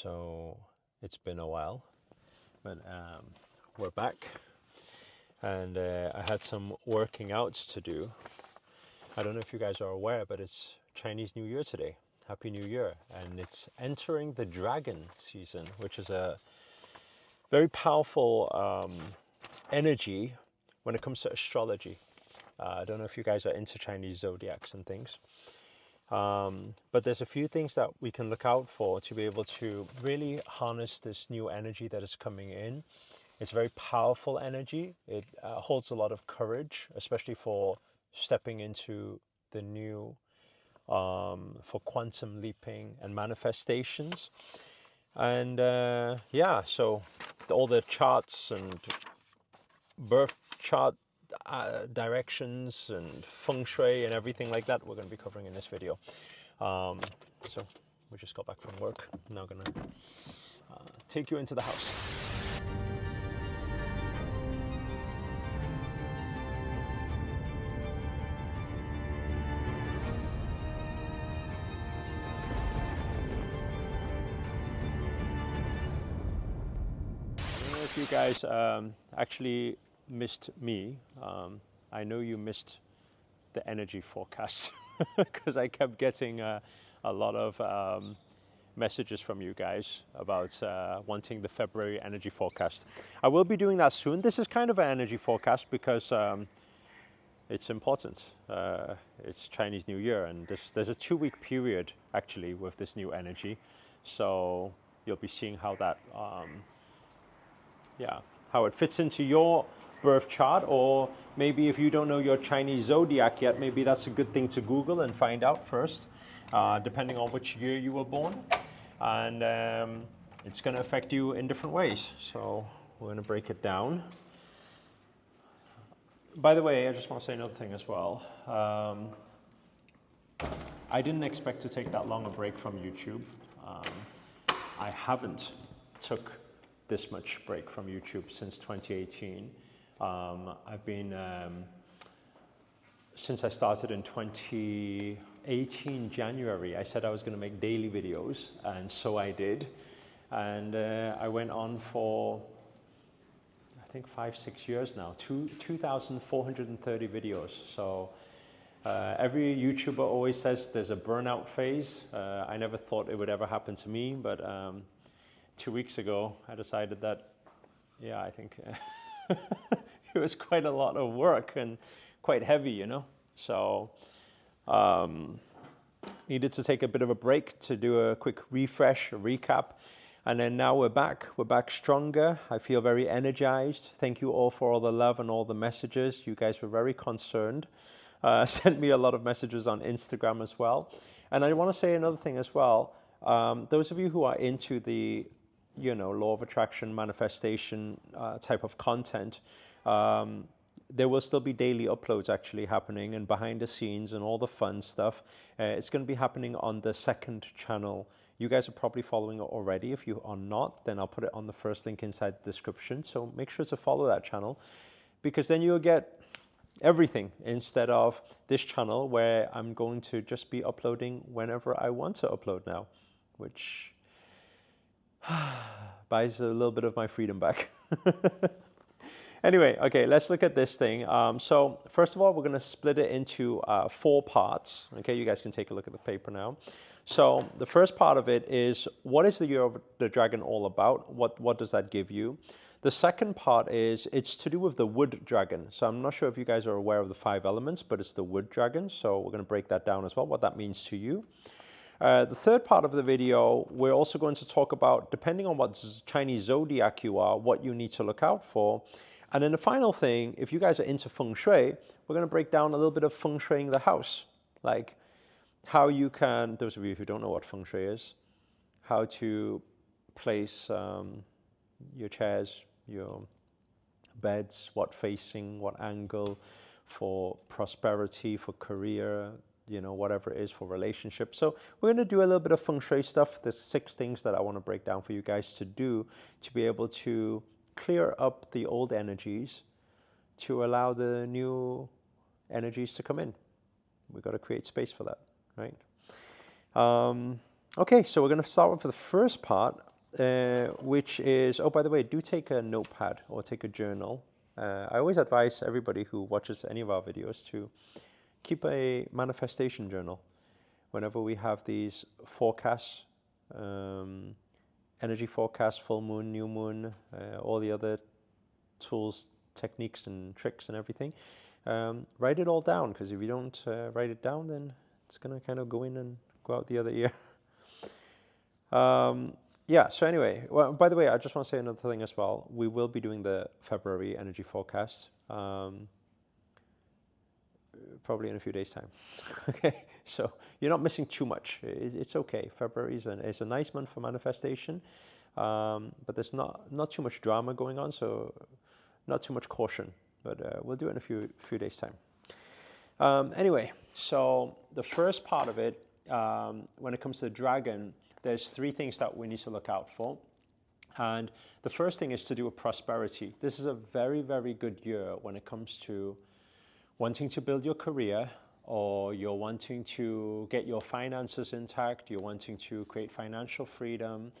So it's been a while, but we're back, and I had some working outs to do. I don't know if you guys are aware, but it's Chinese New Year today. Happy New Year. And it's entering the dragon season, which is a very powerful energy when it comes to astrology. I don't know if you guys are into Chinese Zodiacs and things. But there's a few things that we can look out for to be able to really harness this new energy that is coming in. It's very powerful energy. It holds a lot of courage, especially for stepping into the new, for quantum leaping and manifestations. And yeah, so all the charts and birth chart directions and feng shui and everything like that we're going to be covering in this video. So we just got back from work. I'm now going to take you into the house. I don't know if you guys actually missed me. I know you missed the energy forecast because I kept getting a lot of messages from you guys about wanting the February energy forecast. I will be doing that soon. This is kind of an energy forecast because it's important. It's Chinese New Year, and there's a 2-week period actually with this new energy. So you'll be seeing how that, how it fits into your birth chart, or maybe if you don't know your Chinese zodiac yet, maybe that's a good thing to Google and find out first, depending on which year you were born. And it's going to affect you in different ways. So we're going to break it down. By the way, I just want to say another thing as well. I didn't expect to take that long a break from YouTube. I haven't took this much break from YouTube since 2018. I've been, since I started in 2018 January, I said I was going to make daily videos, and so I did. And I went on for, I think 5-6 years now, 2,430 videos. So every YouTuber always says there's a burnout phase. I never thought it would ever happen to me, but 2 weeks ago I decided that, yeah, I think it was quite a lot of work and quite heavy, you know. So needed to take a bit of a break to do a quick refresh, a recap. And then now we're back stronger. I feel very energized. Thank you all for all the love and all the messages. You guys were very concerned. Sent me a lot of messages on Instagram as well. And I want to say another thing as well. Those of you who are into the, you know, law of attraction, manifestation type of content, there will still be daily uploads actually happening, and behind the scenes and all the fun stuff. It's going to be happening on the second channel. You guys are probably following it already. If you are not, then I'll put it on the first link inside the description. So make sure to follow that channel, because then you'll get everything instead of this channel where I'm going to just be uploading whenever I want to upload now, which buys a little bit of my freedom back. Anyway, okay, let's look at this thing. So first of all, we're going to split it into 4 parts. Okay, you guys can take a look at the paper now. So the first part of it is, what is the Year of the Dragon all about? What does that give you? The second part is, it's to do with the wood dragon. So I'm not sure if you guys are aware of the 5 elements, but it's the wood dragon. So we're going to break that down as well, what that means to you. The third part of the video, we're also going to talk about, depending on what Chinese zodiac you are, what you need to look out for. And then the final thing, if you guys are into feng shui, we're going to break down a little bit of feng shuiing the house. Like how you can, those of you who don't know what feng shui is, how to place your chairs, your beds, what facing, what angle for prosperity, for career, you know, whatever it is for relationships. So we're going to do a little bit of feng shui stuff. There's 6 things that I want to break down for you guys to do to be able to clear up the old energies to allow the new energies to come in. We've got to create space for that, right? Okay, so we're going to start with the first part. which is, oh, by the way, do take a notepad or take a journal. I always advise everybody who watches any of our videos to keep a manifestation journal. Whenever we have these forecasts, energy forecasts, full moon, new moon, all the other tools, techniques and tricks and everything, write it all down, because if you don't write it down, then it's going to kind of go in and go out the other ear. Yeah, so anyway, well, by the way, I just want to say another thing as well. We will be doing the February energy forecast probably in a few days' time. Okay, so you're not missing too much. It's okay. February is a nice month for manifestation, but there's not too much drama going on, so not too much caution. But we'll do it in a few days' time. Anyway, so the first part of it, when it comes to the dragon, there's 3 things that we need to look out for. And the first thing is to do with prosperity. This is a very, very good year when it comes to wanting to build your career, or you're wanting to get your finances intact, you're wanting to create financial freedom,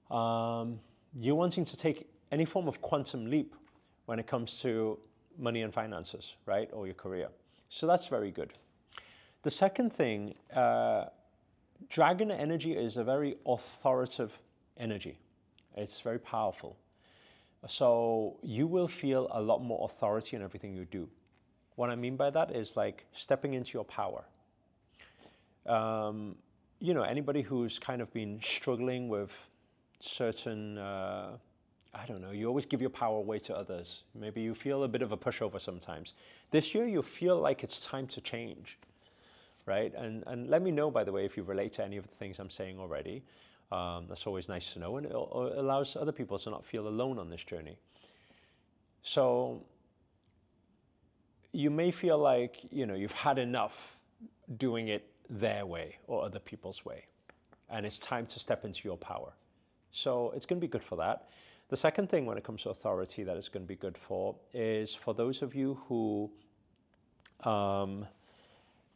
you're wanting to take any form of quantum leap when it comes to money and finances, right, or your career. So that's very good. The second thing, dragon energy is a very authoritative energy. It's very powerful. So you will feel a lot more authority in everything you do. What I mean by that is like stepping into your power. You know, anybody who's kind of been struggling with certain, I don't know, you always give your power away to others. Maybe you feel a bit of a pushover sometimes. This year you feel like it's time to change, right? And let me know, by the way, if you relate to any of the things I'm saying already. That's always nice to know, and it allows other people to not feel alone on this journey. So you may feel like, you know, you've had enough doing it their way or other people's way, and it's time to step into your power. So it's going to be good for that. The second thing when it comes to authority that it's going to be good for is for those of you who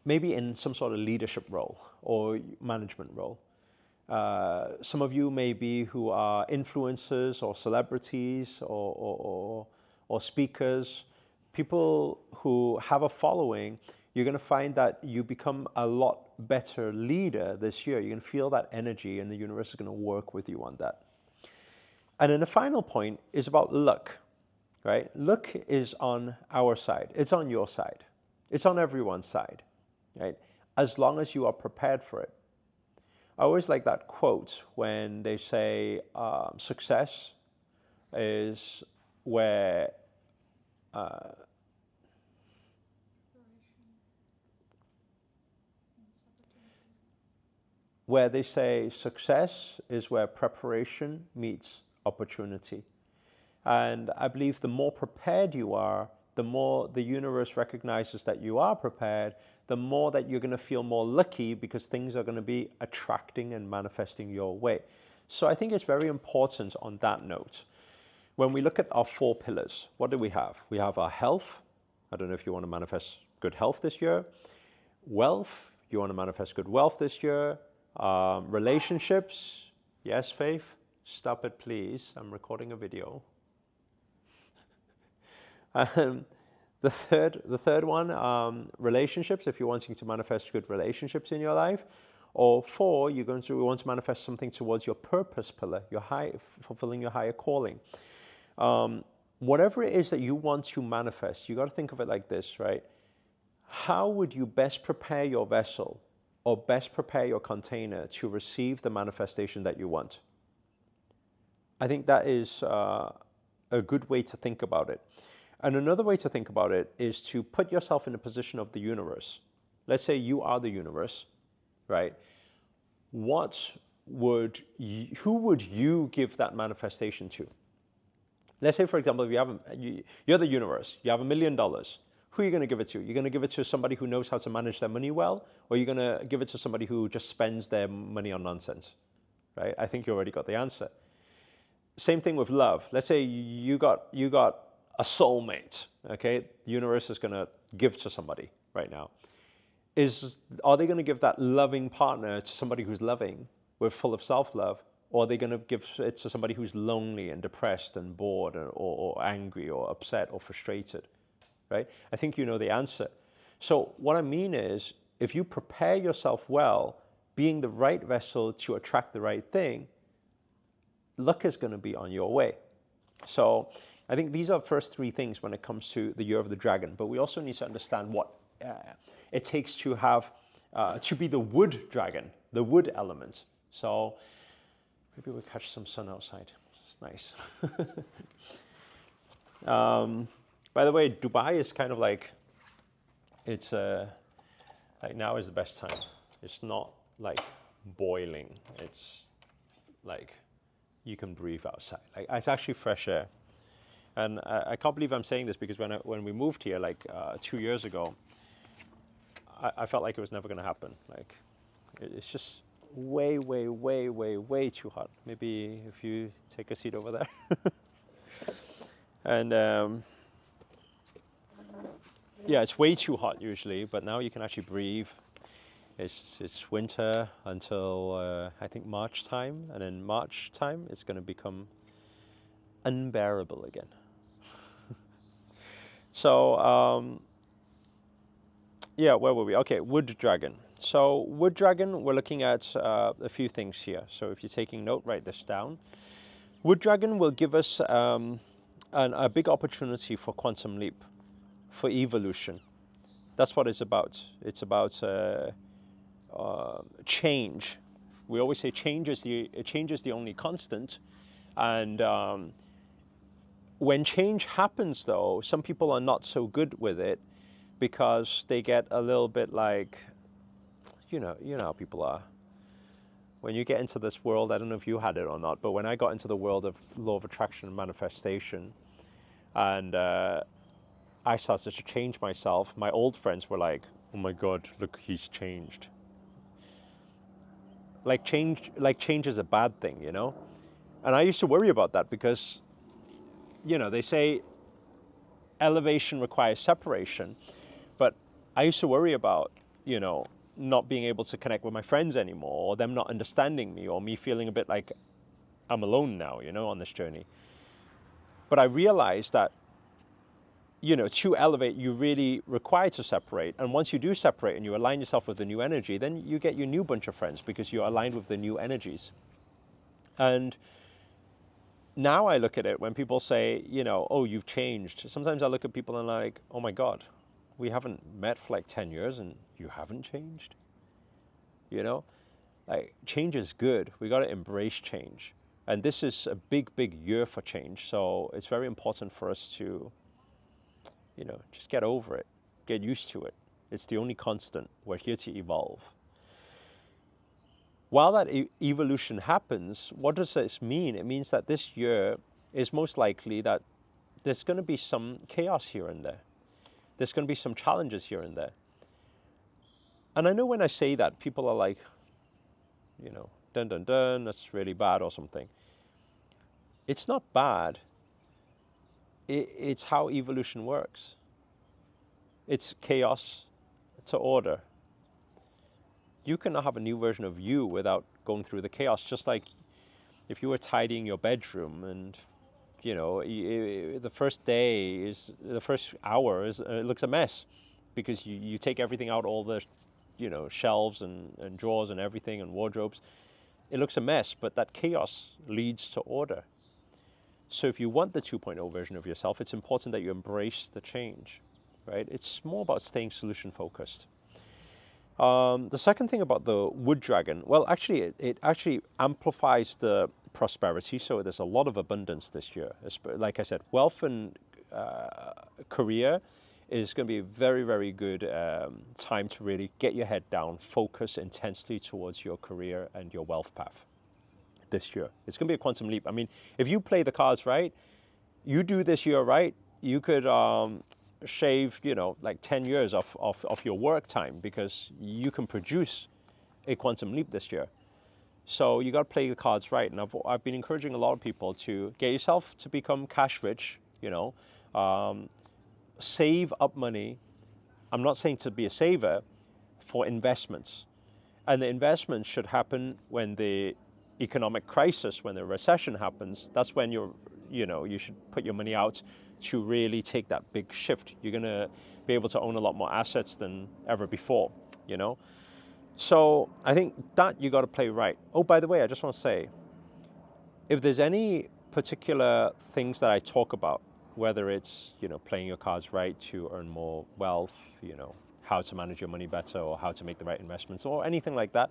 maybe in some sort of leadership role or management role. Some of you maybe who are influencers or celebrities or speakers, people who have a following. You're going to find that you become a lot better leader this year. You're going to feel that energy, and the universe is going to work with you on that. And then the final point is about luck, right? Luck is on our side. It's on your side. It's on everyone's side, right? As long as you are prepared for it. I always like that quote when they say success is where they say success is where preparation meets opportunity. And I believe the more prepared you are, the more the universe recognizes that you are prepared, the more that you're going to feel more lucky, because things are going to be attracting and manifesting your way. So I think it's very important on that note. When we look at our 4 pillars, what do we have? We have our health. I don't know if you want to manifest good health this year. Wealth, you want to manifest good wealth this year. Relationships, yes, Faith, stop it please, I'm recording a video. The third one, relationships, if you're wanting to manifest good relationships in your life. Or 4, you're going to want to manifest something towards your purpose pillar, fulfilling your higher calling. Whatever it is that you want to manifest, you got to think of it like this, right? How would you best prepare your vessel or best prepare your container to receive the manifestation that you want? I think that is a good way to think about it. And another way to think about it is to put yourself in the position of the universe. Let's say you are the universe, right? Who would you give that manifestation to? Let's say, for example, if you're the universe, you have $1 million. Who are you going to give it to? You're going to give it to somebody who knows how to manage their money well, or you're going to give it to somebody who just spends their money on nonsense, right? I think you already got the answer. Same thing with love. Let's say you got a soulmate, okay? The universe is going to give to somebody right now. Are they going to give that loving partner to somebody who's loving, with full of self-love, Or are they going to give it to somebody who's lonely and depressed and bored or angry or upset or frustrated, right? I think you know the answer. So what I mean is, if you prepare yourself well, being the right vessel to attract the right thing, luck is going to be on your way. So I think these are the first three things when it comes to the year of the dragon. But we also need to understand what it takes to have, to be the wood dragon, the wood element. So maybe we'll catch some sun outside. It's nice. By the way, Dubai is kind of like, it's like now is the best time. It's not like boiling. It's like you can breathe outside. Like it's actually fresh air. And I can't believe I'm saying this because when we moved here like 2 years ago, I felt like it was never going to happen. Like it's just way, way, way, way, way too hot. Maybe if you take a seat over there. And yeah, it's way too hot usually, but now you can actually breathe. It's winter until I think March time, and in March time it's going to become unbearable again. So yeah, where were we? Okay, wood dragon. So wood dragon, we're looking at a few things here. So if you're taking note, write this down. Wood dragon will give us a big opportunity for quantum leap, for evolution. That's what it's about. It's about change. We always say change is the only constant. And when change happens, though, some people are not so good with it because they get a little bit like, you know how people are. When you get into this world, I don't know if you had it or not, but when I got into the world of law of attraction and manifestation, and I started to change myself, my old friends were like, oh my God, look, he's changed. Like change is a bad thing, you know? And I used to worry about that because, you know, they say elevation requires separation, but I used to worry about, you know, not being able to connect with my friends anymore, or them not understanding me, or me feeling a bit like I'm alone now, you know, on this journey. But I realized that, you know, to elevate, you really require to separate. And once you do separate and you align yourself with the new energy, then you get your new bunch of friends because you're aligned with the new energies. And now I look at it when people say, you know, oh, you've changed. Sometimes I look at people and I'm like, oh my God, we haven't met for like 10 years and you haven't changed. You know, like change is good. We got to embrace change. And this is a big, big year for change. So it's very important for us to, you know, just get over it, get used to it. It's the only constant. We're here to evolve. While that evolution happens, what does this mean? It means that this year is most likely that there's going to be some chaos here and there. There's going to be some challenges here and there. And I know when I say that, people are like, you know, dun dun dun, that's really bad or something. It's not bad. It's how evolution works. It's chaos to order. You cannot have a new version of you without going through the chaos. Just like if you were tidying your bedroom and, you know, the first hour it looks a mess because you take everything out, all the, you know, shelves and drawers and everything and wardrobes. It looks a mess, but that chaos leads to order. So if you want the 2.0 version of yourself, it's important that you embrace the change, right? It's more about staying solution focused. The second thing about the wood dragon, well, actually, it actually amplifies the prosperity. So there's a lot of abundance this year. Like I said, wealth and career is going to be a very, very good time to really get your head down, focus intensely towards your career and your wealth path this year. It's going to be a quantum leap. I mean, if you play the cards right, you do this year right, you could shave, you know, like 10 years off your work time because you can produce a quantum leap this year. So you got to play the cards right. And I've been encouraging a lot of people to get yourself to become cash rich, you know, save up money. I'm not saying to be a saver, for investments. And the investments should happen when the economic crisis, when a recession happens, that's when you should put your money out to really take that big shift. You're going to be able to own a lot more assets than ever before, you know. So I think that you got to play right. Oh, by the way, I just want to say, if there's any particular things that I talk about, whether it's, playing your cards right to earn more wealth, how to manage your money better, or how to make the right investments, or anything like that,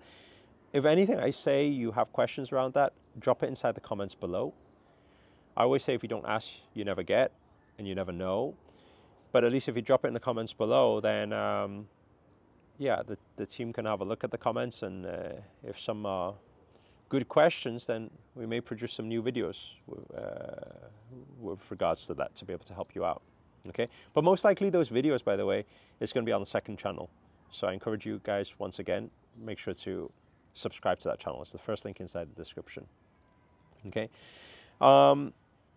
if anything I say you have questions around that, drop it inside the comments below. I always say, if you don't ask, you never get, and you never know. But at least if you drop it in the comments below, then yeah, the team can have a look at the comments, and if some are good questions, then we may produce some new videos with regards to that, to be able to help you out. Okay, but most likely those videos, by the way, is going to be on the second channel. So I encourage you guys, once again, make sure to subscribe to that channel. It's the first link inside the description. Okay.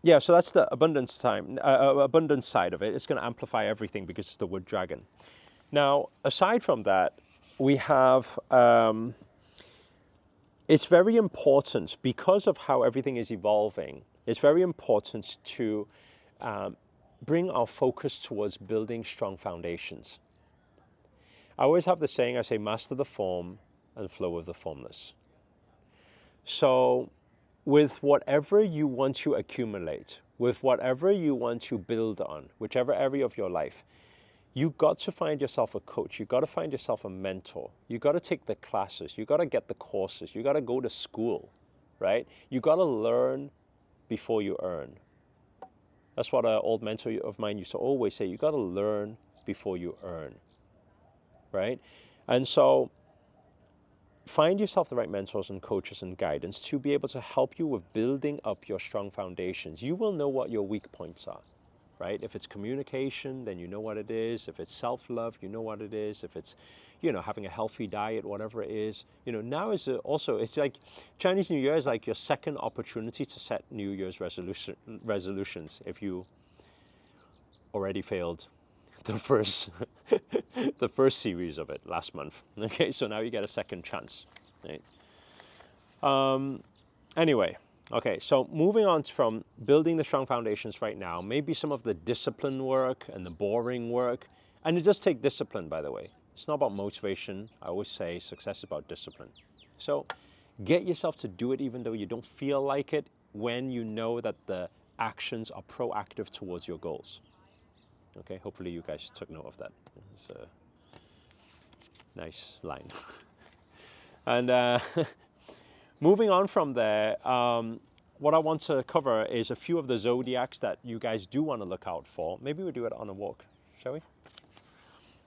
Yeah, so that's the abundance side of it. It's going to amplify everything because it's the wood dragon. Now, aside from that, we have, it's very important, because of how everything is evolving, it's very important to bring our focus towards building strong foundations. I always have the saying, I say, master the form and flow with the formless. So with whatever you want to accumulate, with whatever you want to build on, whichever area of your life, you got to find yourself a coach. You got to find yourself a mentor. You got to take the classes. You got to get the courses. You got to go to school, right? You got to learn before you earn. That's what an old mentor of mine used to always say. You got to learn before you earn, right? And so find yourself the right mentors and coaches and guidance to be able to help you with building up your strong foundations. You will know what your weak points are, right? If it's communication, then you know what it is. If it's self-love, you know what it is. If it's, having a healthy diet, whatever it is, now is also, it's like Chinese New Year is like your second opportunity to set New Year's resolutions if you already failed the first the first series of it last month. Okay, so now you get a second chance, right? Anyway, okay, so moving on from building the strong foundations right now, maybe some of the discipline work and the boring work, and it does take discipline, by the way. It's not about motivation. I always say success is about discipline. So get yourself to do it even though you don't feel like it, when you know that the actions are proactive towards your goals. Okay, hopefully you guys took note of that. It's a nice line. And moving on from there, what I want to cover is a few of the zodiacs that you guys do want to look out for. Maybe we'll do it on a walk, shall we?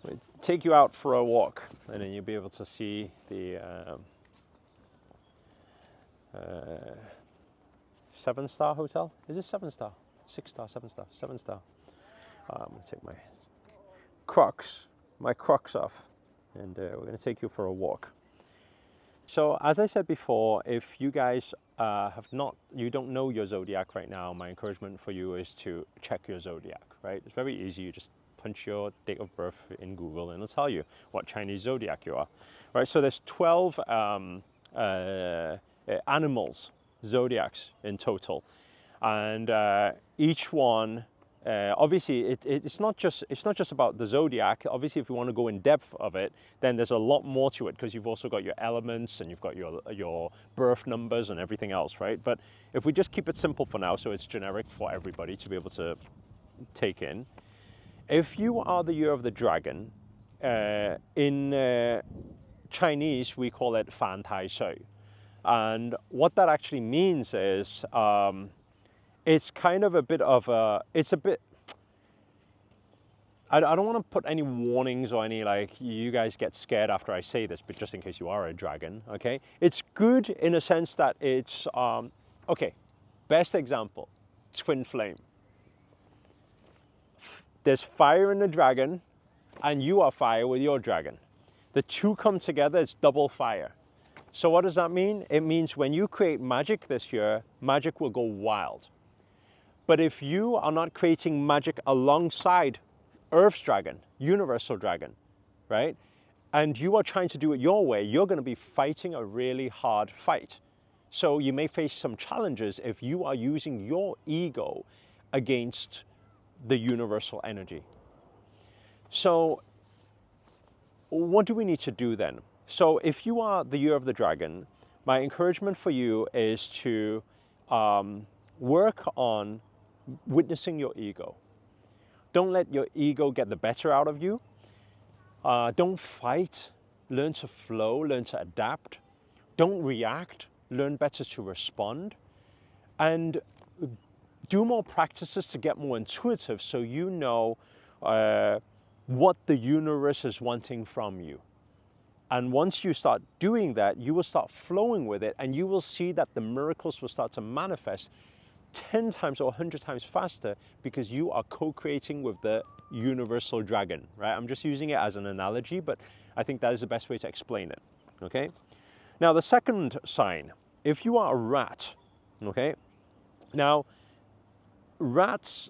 We'll take you out for a walk, and then you'll be able to see the 7-star hotel. Is it 7-star? 6-star, 7-star, 7-star. I'm going to take my Crocs off, and we're going to take you for a walk. So as I said before, if you guys you don't know your zodiac right now, my encouragement for you is to check your zodiac, right? It's very easy. You just punch your date of birth in Google and it'll tell you what Chinese zodiac you are, right? So there's 12 animals, zodiacs in total, and each one, obviously it's not just about the zodiac. Obviously, if you want to go in depth of it, then there's a lot more to it, because you've also got your elements and you've got your birth numbers and everything else, right? But if we just keep it simple for now, so it's generic for everybody to be able to take in. If you are the year of the dragon, in Chinese we call it fan tai shui, and what that actually means is it's kind of a bit of a, I don't want to put any warnings or any, like, you guys get scared after I say this, but just in case you are a dragon, okay? It's good in a sense that it's, okay, best example, twin flame. There's fire in the dragon, and you are fire with your dragon. The two come together, it's double fire. So what does that mean? It means when you create magic this year, magic will go wild. But if you are not creating magic alongside Earth's dragon, universal dragon, right? And you are trying to do it your way, you're going to be fighting a really hard fight. So you may face some challenges if you are using your ego against the universal energy. So what do we need to do then? So if you are the year of the dragon, my encouragement for you is to work on witnessing your ego. Don't let your ego get the better out of you. Don't fight. Learn to flow, learn to adapt. Don't react. Learn better to respond. And do more practices to get more intuitive so you know what the universe is wanting from you. And once you start doing that, you will start flowing with it, and you will see that the miracles will start to manifest 10 times or 100 times faster because you are co-creating with the universal dragon, right? I'm just using it as an analogy, but I think that is the best way to explain it, okay? Now, the second sign, if you are a rat, okay? Now, rats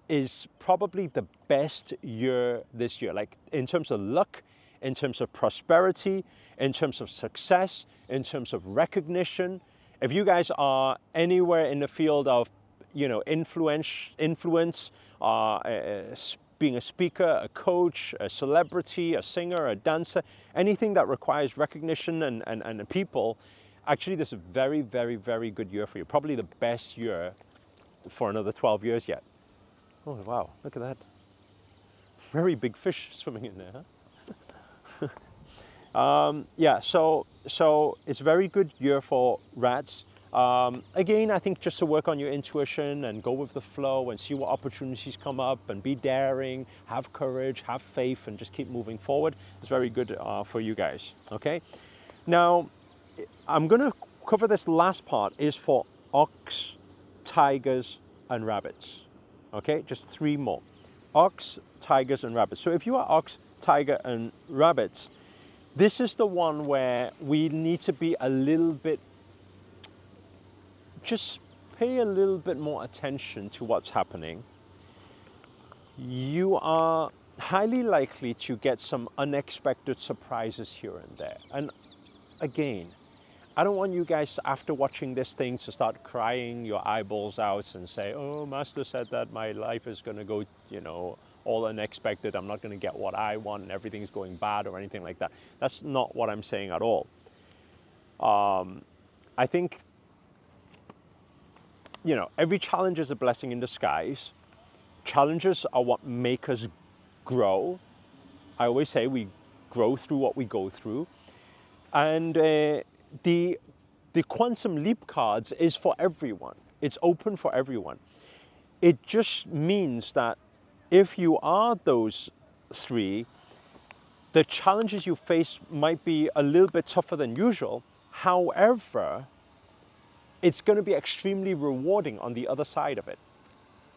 is probably the best year this year, like in terms of luck, in terms of prosperity, in terms of success, in terms of recognition. If you guys are anywhere in the field of, influence, being a speaker, a coach, a celebrity, a singer, a dancer, anything that requires recognition and people, actually this is a very, very, very good year for you. Probably the best year for another 12 years yet. Oh, wow, look at that. Very big fish swimming in there, huh? Yeah, so it's a very good year for rats. Again, I think just to work on your intuition and go with the flow and see what opportunities come up and be daring, have courage, have faith, and just keep moving forward. It's very good for you guys, okay? Now, I'm going to cover this last part is for ox, tigers, and rabbits, okay? Just 3 more. Ox, tigers, and rabbits. So if you are ox, tiger, and rabbits, this is the one where we need to be a little bit, just pay a little bit more attention to what's happening. You are highly likely to get some unexpected surprises here and there. And again, I don't want you guys, after watching this thing, to start crying your eyeballs out and say, oh, Master said that my life is going to go, all unexpected. I'm not going to get what I want and everything's going bad or anything like that. That's not what I'm saying at all. I think, every challenge is a blessing in disguise. Challenges are what make us grow. I always say we grow through what we go through. And the quantum leap cards is for everyone. It's open for everyone. It just means that if you are those 3, the challenges you face might be a little bit tougher than usual. However, it's going to be extremely rewarding on the other side of it,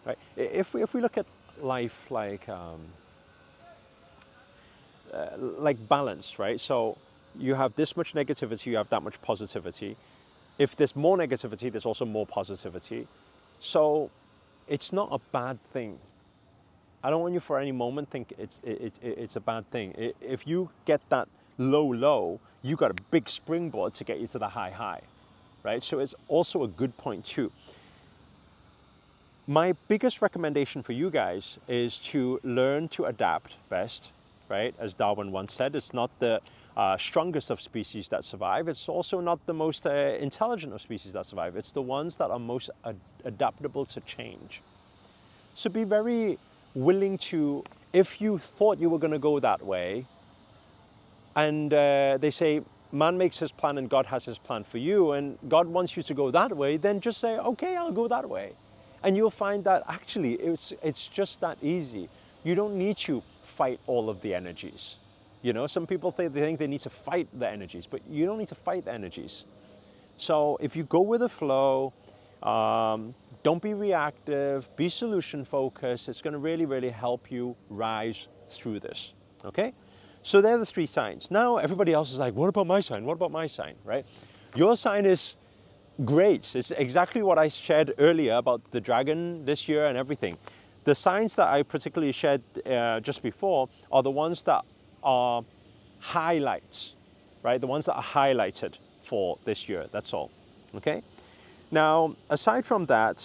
right? If we look at life like balance, right? So you have this much negativity, you have that much positivity. If there's more negativity, there's also more positivity. So it's not a bad thing. I don't want you for any moment think it's a bad thing. If you get that low, you got a big springboard to get you to the high, right? So it's also a good point too. My biggest recommendation for you guys is to learn to adapt best, right? As Darwin once said, it's not the strongest of species that survive. It's also not the most intelligent of species that survive. It's the ones that are most adaptable to change. So be very willing to, if you thought you were going to go that way, and they say man makes his plan and God has his plan for you, and God wants you to go that way, then just say, okay, I'll go that way. And you'll find that actually it's just that easy. You don't need to fight all of the energies. Some people think they need to fight the energies, but you don't need to fight the energies. So if you go with the flow, don't be reactive, be solution focused. It's going to really, really help you rise through this, okay? So they're the 3 signs. Now everybody else is like, what about my sign? What about my sign, right? Your sign is great. It's exactly what I shared earlier about the dragon this year and everything. The signs that I particularly shared just before are the ones that are highlights, right? The ones that are highlighted for this year, that's all. Okay. Now, aside from that,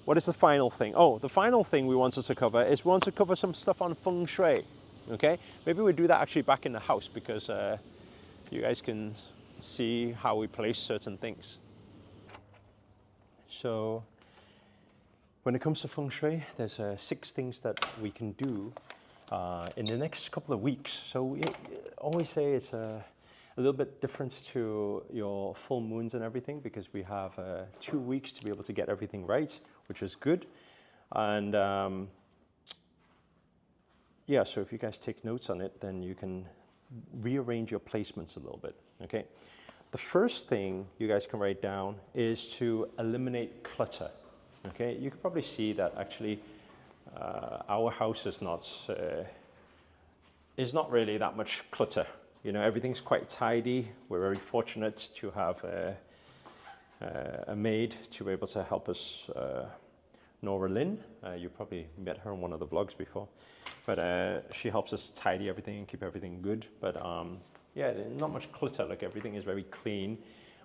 what is the final thing? Oh, the final thing we wanted to cover is we want to cover some stuff on feng shui. Okay. Maybe we'll do that actually back in the house because you guys can see how we place certain things. So when it comes to feng shui, there's 6 things that we can do in the next couple of weeks. So we always say it's a little bit different to your full moons and everything because we have 2 weeks to be able to get everything right, which is good. And yeah, so if you guys take notes on it, then you can rearrange your placements a little bit, okay? The first thing you guys can write down is to eliminate clutter, okay? You can probably see that actually our house is not really that much clutter. You know, everything's quite tidy. We're very fortunate to have a maid to be able to help us, Nora Lynn. You probably met her in one of the vlogs before, but she helps us tidy everything and keep everything good. But yeah, not much clutter. Like everything is very clean.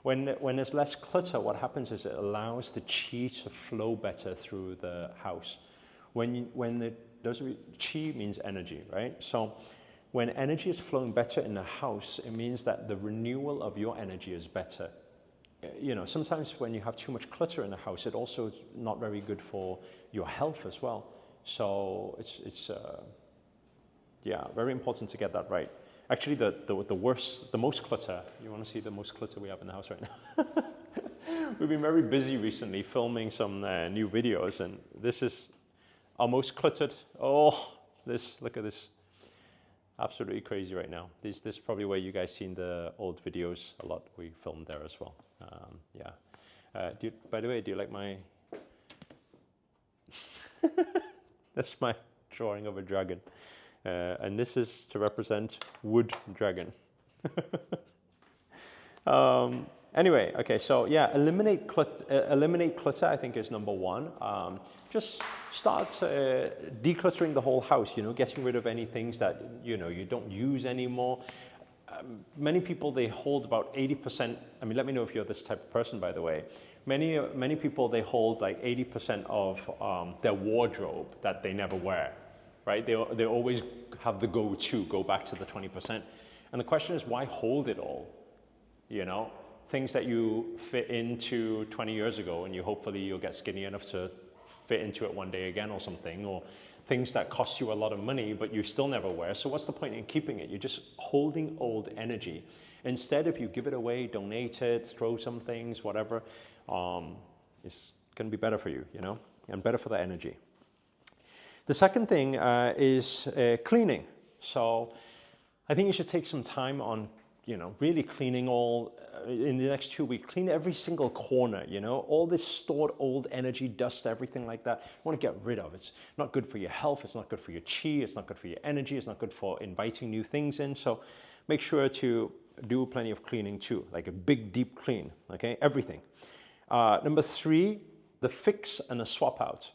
When there's less clutter, what happens is it allows the chi to flow better through the house. Chi means energy, right? So when energy is flowing better in the house, it means that the renewal of your energy is better. You know, sometimes when you have too much clutter in the house, it also is not very good for your health as well. So it's yeah, very important to get that right. Actually, the most clutter, you want to see the most clutter we have in the house right now? We've been very busy recently filming some new videos, and this is our most cluttered. Oh, look at this. Absolutely crazy right now. This is probably where you guys seen the old videos a lot. We filmed there as well. Yeah. By the way, do you like my... That's my drawing of a dragon. And this is to represent wood dragon. Anyway, okay, so yeah, eliminate clutter, I think is number 1. Just start decluttering the whole house, you know, getting rid of any things that, you know, you don't use anymore. Many people, they hold about 80%, I mean, let me know if you're this type of person, by the way. Many people, they hold like 80% of their wardrobe that they never wear, right? They always have the go back to the 20%. And the question is, why hold it all? You know, things that you fit into 20 years ago and hopefully you'll get skinny enough to fit into it one day again or something, or things that cost you a lot of money but you still never wear. So what's the point in keeping it? You're just holding old energy. Instead, if you give it away, donate it, throw some things, whatever, it's going to be better for you, you know, and better for the energy. The second thing is cleaning. So I think you should take some time on, you know, really cleaning in the next 2 weeks, clean every single corner, you know, all this stored old energy, dust, everything like that, you want to get rid of. It's not good for your health, it's not good for your chi, it's not good for your energy, it's not good for inviting new things in. So make sure to do plenty of cleaning too, like a big deep clean, okay, everything. Number 3, the fix and the swap out.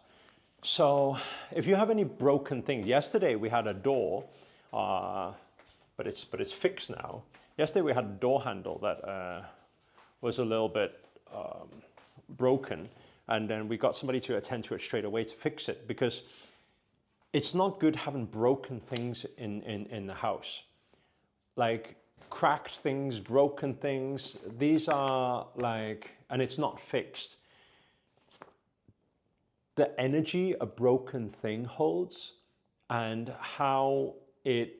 So if you have any broken things, yesterday we had a door, but it's fixed now. Yesterday we had a door handle that was a little bit broken, and then we got somebody to attend to it straight away to fix it, because it's not good having broken things in the house. Like cracked things, broken things, these are like, and it's not fixed. The energy a broken thing holds and how it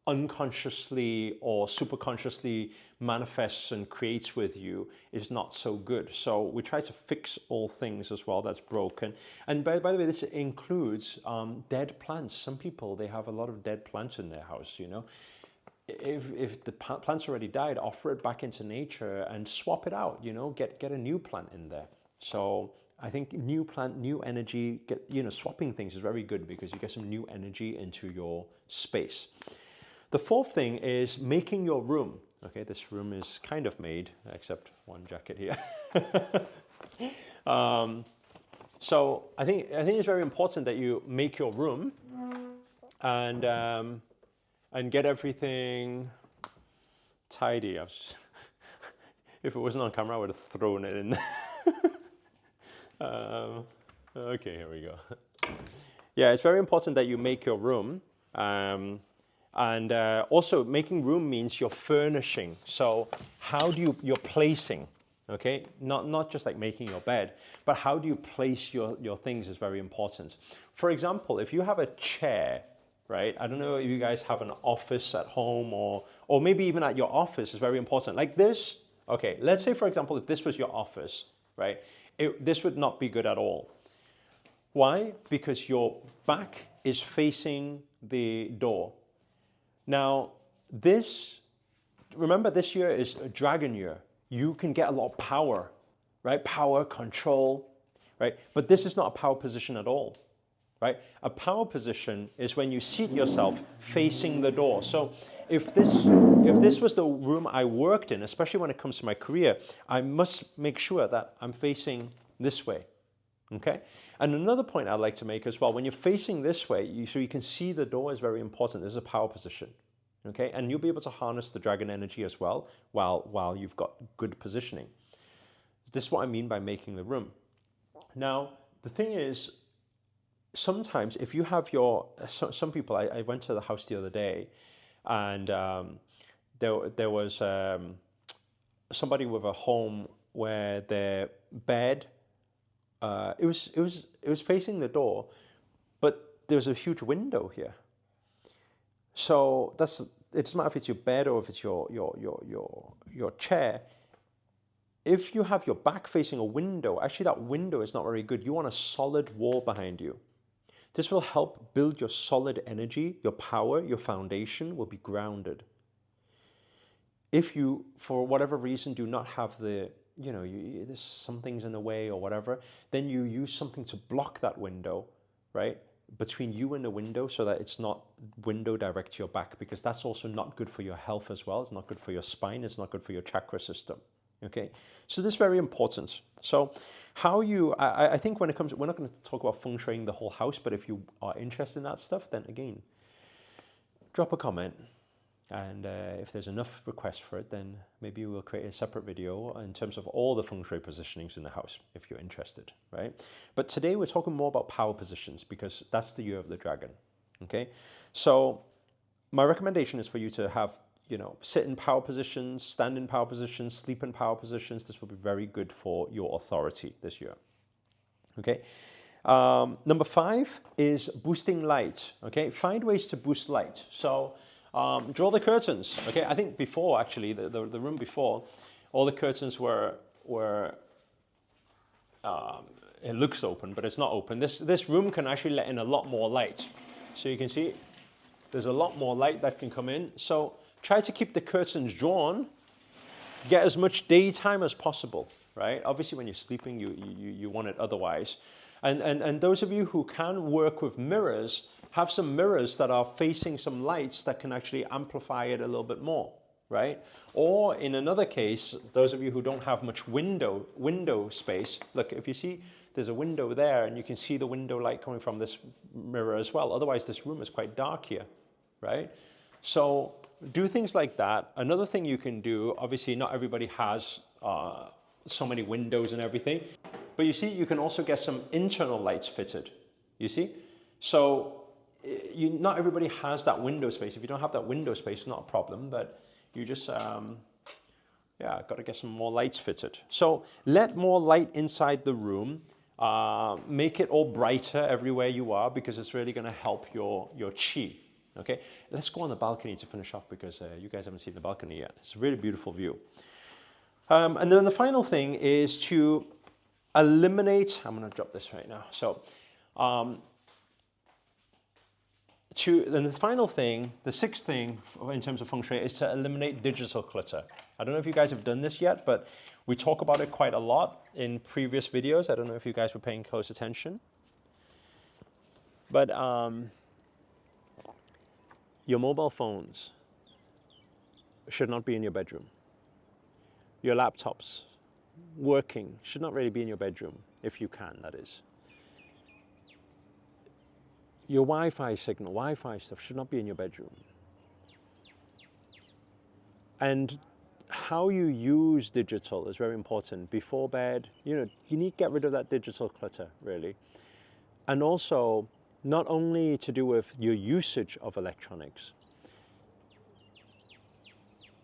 unconsciously or superconsciously manifests and creates with you is not so good. So we try to fix all things as well that's broken. And by the way, this includes dead plants. Some people, they have a lot of dead plants in their house, you know. If the plant's already died, offer it back into nature and swap it out, you know, get a new plant in there. So I think new plant, new energy, swapping things is very good because you get some new energy into your space. The 4th thing is making your room. Okay, this room is kind of made, except one jacket here. So I think it's very important that you make your room and get everything tidy. If it wasn't on camera, I would have thrown it in. Okay, here we go. Yeah, it's very important that you make your room. And also making room means you're furnishing. So how do you're placing, okay? Not just like making your bed, but how do you place your things is very important. For example, if you have a chair, right? I don't know if you guys have an office at home or maybe even at your office is very important. Like this, okay, let's say for example, if this was your office, right? This would not be good at all. Why? Because your back is facing the door. Now, remember this year is a dragon year. You can get a lot of power, right? Power, control, right? But this is not a power position at all, right? A power position is when you seat yourself facing the door. So if this was the room I worked in, especially when it comes to my career, I must make sure that I'm facing this way, okay? And another point I'd like to make as well, when you're facing this way, so you can see the door is very important. This is a power position, okay? And you'll be able to harness the dragon energy as well while you've got good positioning. This is what I mean by making the room. Now, the thing is, sometimes if you have some people, I went to the house the other day, and there was somebody with a home where their bed, it was facing the door, but there's a huge window here. So it doesn't matter if it's your bed or if it's your chair. If you have your back facing a window, actually that window is not very good. You want a solid wall behind you. This will help build your solid energy, your power, your foundation will be grounded. If you, for whatever reason, do not have there's some things in the way or whatever, then you use something to block that window, right? Between you and the window so that it's not window direct to your back, because that's also not good for your health as well. It's not good for your spine. It's not good for your chakra system. Okay, so this is very important. So I think when it comes, we're not going to talk about feng shuiing the whole house, but if you are interested in that stuff, then again, drop a comment. And if there's enough requests for it, then maybe we'll create a separate video in terms of all the feng shui positionings in the house, if you're interested, right? But today we're talking more about power positions because that's the year of the dragon, okay? So my recommendation is for you to have, sit in power positions, stand in power positions, sleep in power positions. This will be very good for your authority this year, okay? Number 5 is boosting light, okay? Find ways to boost light. So draw the curtains, okay? I think before, actually, the room before, all the curtains were it looks open, but it's not open. This room can actually let in a lot more light. So you can see there's a lot more light that can come in. So try to keep the curtains drawn, get as much daytime as possible, right? Obviously, when you're sleeping, you want it otherwise. And those of you who can work with mirrors, have some mirrors that are facing some lights that can actually amplify it a little bit more, right? Or in another case, those of you who don't have much window space, look, if you see there's a window there and you can see the window light coming from this mirror as well. Otherwise, this room is quite dark here, right? So do things like that. Another thing you can do, obviously not everybody has so many windows and everything, but you see, you can also get some internal lights fitted, you see? So not everybody has that window space. If you don't have that window space, it's not a problem, but you just, got to get some more lights fitted. So let more light inside the room. Make it all brighter everywhere you are because it's really going to help your chi. Okay, let's go on the balcony to finish off because you guys haven't seen the balcony yet. It's a really beautiful view. And then the final thing is to eliminate, I'm going to drop this right now. So then the final thing, the sixth thing in terms of feng shui is to eliminate digital clutter. I don't know if you guys have done this yet, but we talk about it quite a lot in previous videos. I don't know if you guys were paying close attention. But your mobile phones should not be in your bedroom. Your laptops working should not really be in your bedroom, if you can, that is. Your Wi-Fi signal, Wi-Fi stuff should not be in your bedroom. And how you use digital is very important. Before bed, you need to get rid of that digital clutter, really. And also, not only to do with your usage of electronics,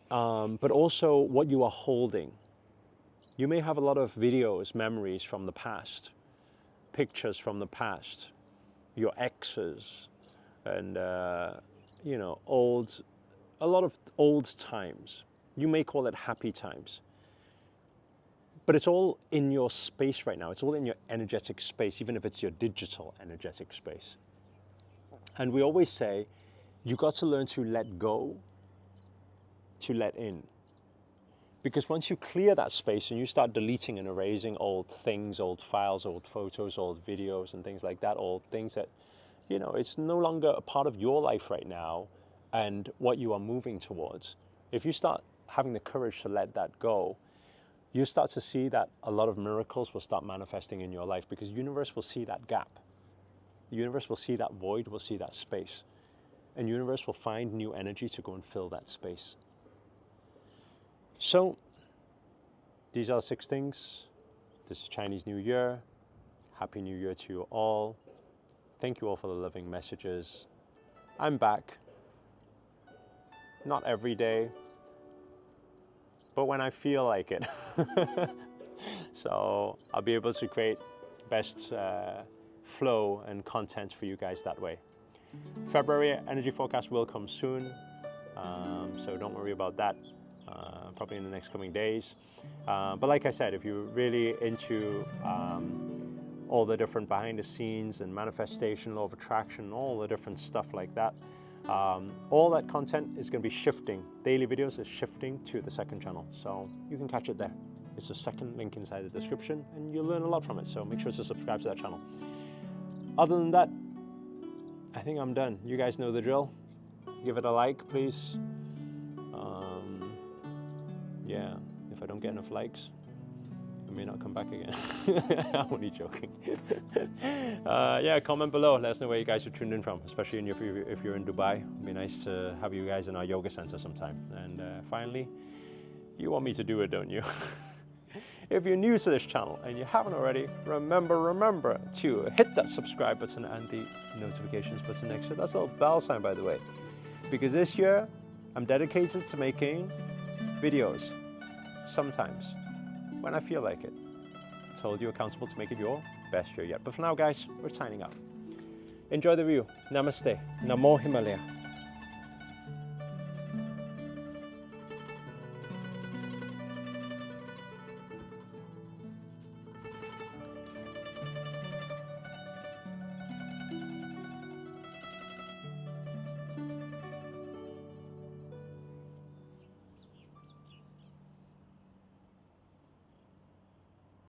but also what you are holding. You may have a lot of videos, memories from the past, pictures from the past, your exes, and a lot of old times. You may call it happy times. But it's all in your space right now. It's all in your energetic space, even if it's your digital energetic space. And we always say, you got to learn to let go, to let in. Because once you clear that space and you start deleting and erasing old things, old files, old photos, old videos and things like that, old things that, it's no longer a part of your life right now and what you are moving towards. If you start having the courage to let that go, you start to see that a lot of miracles will start manifesting in your life, because the universe will see that gap. The universe will see that void, will see that space. And the universe will find new energy to go and fill that space. So, these are 6 things. This is Chinese New Year. Happy New Year to you all. Thank you all for the loving messages. I'm back. Not every day, but when I feel like it. So I'll be able to create best flow and content for you guys that way. February energy forecast will come soon, so don't worry about that, probably in the next coming days. But like I said, if you're really into all the different behind the scenes and manifestation, law of attraction, all the different stuff like that, all that content is going to be shifting. Daily videos is shifting to the second channel, so you can catch it there. It's the second link inside the description, and you'll learn a lot from it, so make sure to subscribe to that channel. Other than that, I think I'm done. You guys know the drill. Give it a like, please. Yeah, if I don't get enough likes, I may not come back again. I'm only joking. Yeah, comment below. Let us know where you guys are tuned in from, especially if you're in Dubai. It'd be nice to have you guys in our yoga center sometime. And finally, you want me to do it, don't you? If you're new to this channel and you haven't already, remember to hit that subscribe button and the notifications button next to it. That's a little bell sign, by the way. Because this year, I'm dedicated to making videos sometimes when I feel like it. I hold you accountable to make it your best year yet. But for now, guys, we're signing up. Enjoy the view. Namaste. Namo Himalaya.